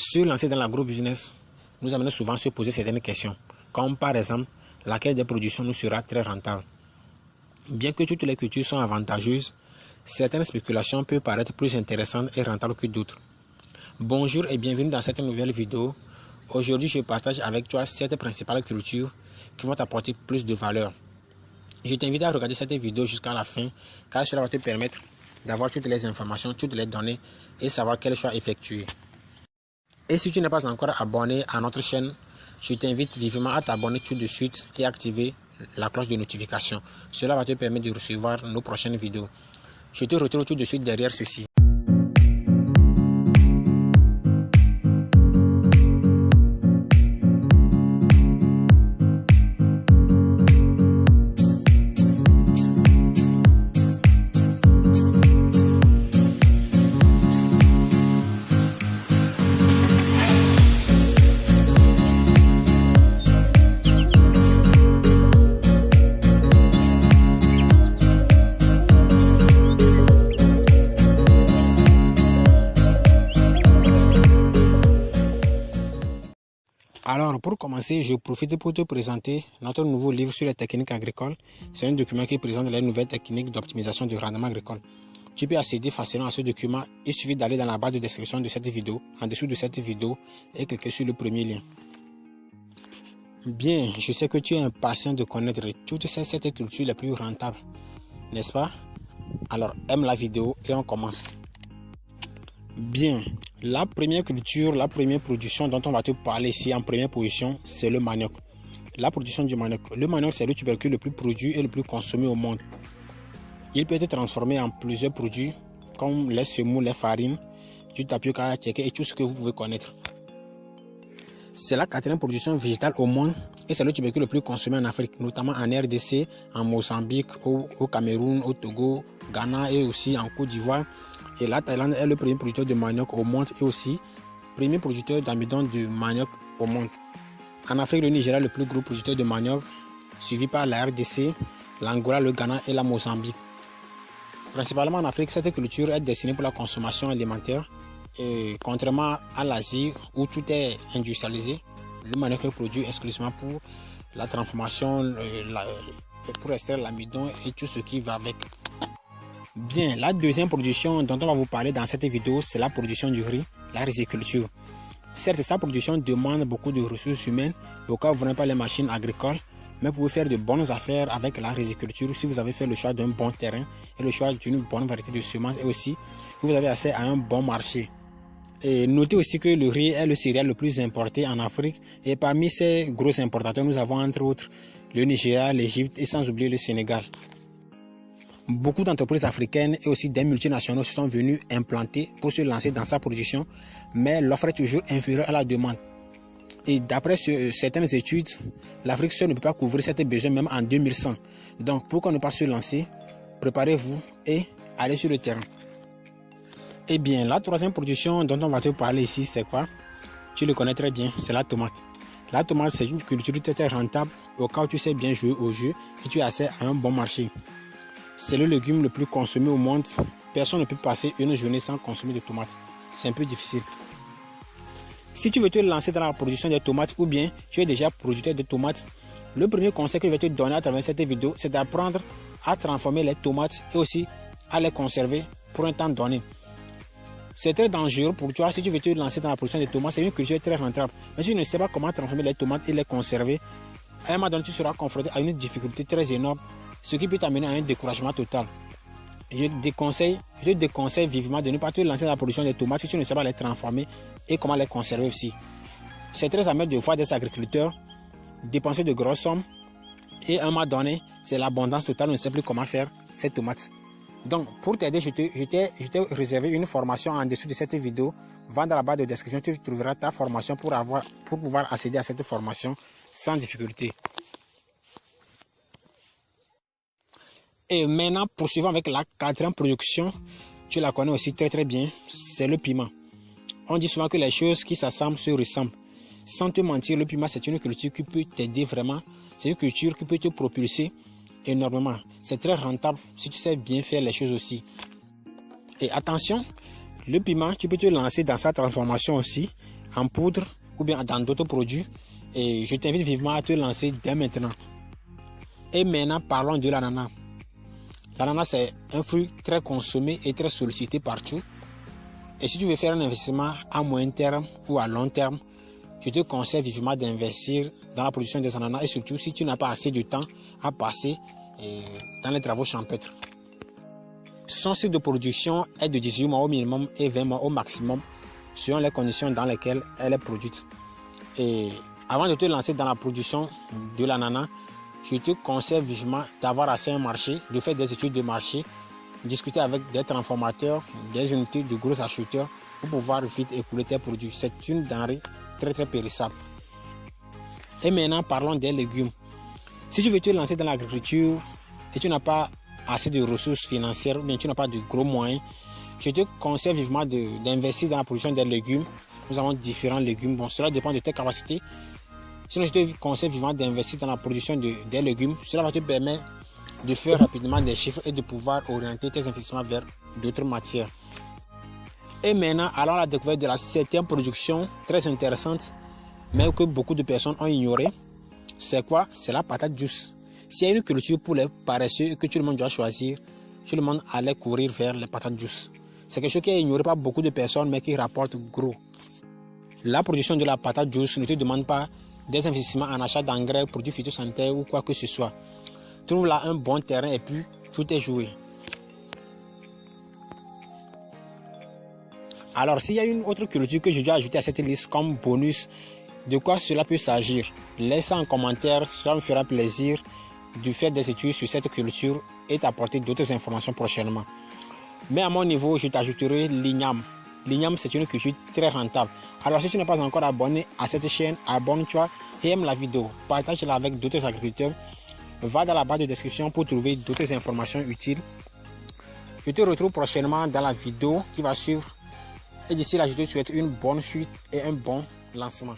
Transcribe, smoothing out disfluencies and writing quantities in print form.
Se lancer dans l'agrobusiness nous amène souvent à se poser certaines questions, comme par exemple, laquelle des productions nous sera très rentable. Bien que toutes les cultures sont avantageuses, certaines spéculations peuvent paraître plus intéressantes et rentables que d'autres. Bonjour et bienvenue dans cette nouvelle vidéo. Aujourd'hui, je partage avec toi 7 principales cultures qui vont t'apporter plus de valeur. Je t'invite à regarder cette vidéo jusqu'à la fin, car cela va te permettre d'avoir toutes les informations, toutes les données et savoir quel choix effectuer. Et si tu n'es pas encore abonné à notre chaîne, je t'invite vivement à t'abonner tout de suite et activer la cloche de notification. Cela va te permettre de recevoir nos prochaines vidéos. Je te retrouve tout de suite derrière ceci. Alors, pour commencer, je profite pour te présenter notre nouveau livre sur les techniques agricoles. C'est un document qui présente les nouvelles techniques d'optimisation du rendement agricole. Tu peux accéder facilement à ce document. Il suffit d'aller dans la barre de description de cette vidéo, en dessous de cette vidéo, et cliquer sur le premier lien. Bien, je sais que tu es impatient de connaître toutes ces 7 cultures les plus rentables, n'est-ce pas? Alors, aime la vidéo et on commence. Bien, la première culture, la première production dont on va te parler ici en première position, c'est le manioc. La production du manioc. Le manioc, c'est le tubercule le plus produit et le plus consommé au monde. Il peut être transformé en plusieurs produits comme les semoule, les farines, du tapioca, tchéké et tout ce que vous pouvez connaître. C'est la 4e production végétale au monde et c'est le tubercule le plus consommé en Afrique, notamment en RDC, en Mozambique, au Cameroun, au Togo, Ghana et aussi en Côte d'Ivoire. Et la Thaïlande est le premier producteur de manioc au monde et aussi premier producteur d'amidon de manioc au monde. En Afrique, le Nigeria est le plus gros producteur de manioc, suivi par la RDC, l'Angola, le Ghana et la Mozambique. Principalement en Afrique, cette culture est destinée pour la consommation alimentaire. Et contrairement à l'Asie où tout est industrialisé, le manioc est produit exclusivement pour la transformation, pour extraire l'amidon et tout ce qui va avec. Bien, la deuxième production dont on va vous parler dans cette vidéo, c'est la production du riz, la riziculture. Certes, sa production demande beaucoup de ressources humaines, au cas où vous n'avez pas les machines agricoles, mais vous pouvez faire de bonnes affaires avec la riziculture si vous avez fait le choix d'un bon terrain et le choix d'une bonne variété de semences et aussi vous avez accès à un bon marché. Et notez aussi que le riz est le céréale le plus importé en Afrique et parmi ces gros importateurs, nous avons entre autres le Nigeria, l'Égypte et sans oublier le Sénégal. Beaucoup d'entreprises africaines et aussi des multinationaux se sont venus implanter pour se lancer dans sa production, mais l'offre est toujours inférieure à la demande. Et d'après certaines études, l'Afrique seule ne peut pas couvrir cette besoin même en 2100. Donc pourquoi ne pas se lancer? Préparez-vous et allez sur le terrain. Eh bien, la 3e production dont on va te parler ici, c'est quoi? Tu le connais très bien, c'est la tomate. La tomate, c'est une culture très rentable au cas où tu sais bien jouer au jeu et tu as accès à un bon marché. C'est le légume le plus consommé au monde. Personne ne peut passer une journée sans consommer de tomates. C'est un peu difficile. Si tu veux te lancer dans la production des tomates ou bien tu es déjà producteur de tomates, le premier conseil que je vais te donner à travers cette vidéo, c'est d'apprendre à transformer les tomates et aussi à les conserver pour un temps donné. C'est très dangereux pour toi si tu veux te lancer dans la production des tomates. C'est une culture très rentable. Mais si tu ne sais pas comment transformer les tomates et les conserver, à un moment donné, tu seras confronté à une difficulté très énorme, ce qui peut t'amener à un découragement total. Je te déconseille vivement de ne pas te lancer dans la production des tomates si tu ne sais pas les transformer et comment les conserver aussi. C'est très amer de voir des agriculteurs dépenser de grosses sommes et à un moment donné, c'est l'abondance totale, on ne sait plus comment faire ces tomates. Donc, pour t'aider, je t'ai réservé une formation en dessous de cette vidéo. Va dans la barre de description, tu trouveras ta formation pour pouvoir accéder à cette formation sans difficulté. Et maintenant, poursuivons avec la 4e production. Tu la connais aussi très bien, c'est le piment. On dit souvent que les choses qui s'assemblent se ressemblent. Sans te mentir, le piment, c'est une culture qui peut t'aider vraiment. C'est une culture qui peut te propulser énormément. C'est très rentable si tu sais bien faire les choses aussi. Et attention, le piment, tu peux te lancer dans sa transformation aussi en poudre ou bien dans d'autres produits. Et je t'invite vivement à te lancer dès maintenant. Et maintenant, parlons de l'ananas. L'ananas, c'est un fruit très consommé et très sollicité partout. Et si tu veux faire un investissement à moyen terme ou à long terme, je te conseille vivement d'investir dans la production des ananas et surtout si tu n'as pas assez de temps à passer dans les travaux champêtres. Son cycle de production est de 18 mois au minimum et 20 mois au maximum selon les conditions dans lesquelles elle est produite. Et avant de te lancer dans la production de l'ananas, je te conseille vivement d'avoir assez un marché, de faire des études de marché, discuter avec des transformateurs, des unités de gros acheteurs pour pouvoir vite écouler tes produits. C'est une denrée très périssable. Et maintenant, parlons des légumes. Si tu veux te lancer dans l'agriculture et tu n'as pas assez de ressources financières ou bien tu n'as pas de gros moyens, je te conseille vivement d'investir dans la production des légumes. Nous avons différents légumes. Bon, cela dépend de tes capacités. Sinon, je te conseille vivement d'investir dans la production des légumes. Cela va te permettre de faire rapidement des chiffres et de pouvoir orienter tes investissements vers d'autres matières. Et maintenant, allons à la découverte de la 7e production très intéressante, mais que beaucoup de personnes ont ignoré. C'est quoi? C'est la patate douce. S'il y a une culture pour les paresseux que tout le monde doit choisir, tout le monde allait courir vers les patates douces. C'est quelque chose qui est ignoré par beaucoup de personnes, mais qui rapporte gros. La production de la patate douce ne te demande pas des investissements en achat d'engrais, produits phytosanitaires ou quoi que ce soit. Trouve là un bon terrain et puis tout est joué. Alors, s'il y a une autre culture que je dois ajouter à cette liste comme bonus, de quoi cela peut s'agir? Laisse en commentaire, cela me fera plaisir de faire des études sur cette culture et t'apporter d'autres informations prochainement. Mais à mon niveau, je t'ajouterai l'igname. L'igname, c'est une culture très rentable. Alors, si tu n'es pas encore abonné à cette chaîne, abonne-toi et aime la vidéo. Partage-la avec d'autres agriculteurs. Va dans la barre de description pour trouver d'autres informations utiles. Je te retrouve prochainement dans la vidéo qui va suivre. Et d'ici là, je te souhaite une bonne suite et un bon lancement.